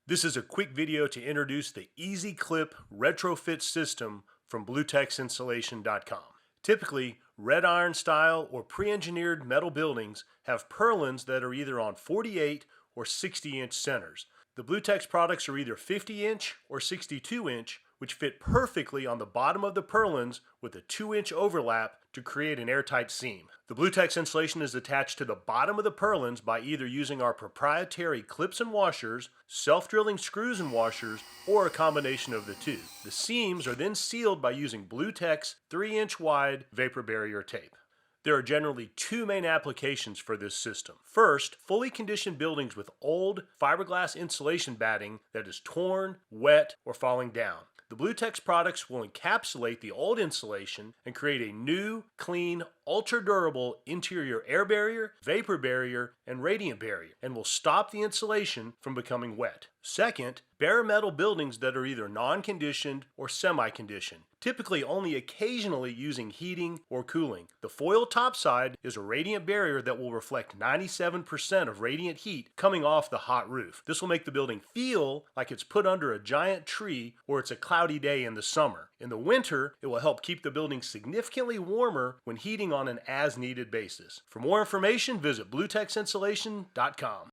This is a quick video to introduce the EasyClip retrofit system from BlueTexInsulation.com. Typically, red iron style or pre-engineered metal buildings have purlins that are either on 48 or 60-inch centers. The BlueTex products are either 50-inch or 62-inch, which fit perfectly on the bottom of the purlins with a 2-inch overlap to create an airtight seam. The BlueTex insulation is attached to the bottom of the purlins by either using our proprietary clips and washers, self-drilling screws and washers, or a combination of the two. The seams are then sealed by using BlueTex 3-inch wide vapor barrier tape. There are generally two main applications for this system. First, fully conditioned buildings with old fiberglass insulation batting that is torn, wet, or falling down. The BlueTex products will encapsulate the old insulation and create a new, clean, ultra-durable interior air barrier, vapor barrier, and radiant barrier, and will stop the insulation from becoming wet. Second, bare metal buildings that are either non-conditioned or semi-conditioned, typically only occasionally using heating or cooling. The foil topside is a radiant barrier that will reflect 97% of radiant heat coming off the hot roof. This will make the building feel like it's put under a giant tree or it's a cloudy day in the summer. In the winter, it will help keep the building significantly warmer when heating on an as-needed basis. For more information, visit BlueTexInsulation.com.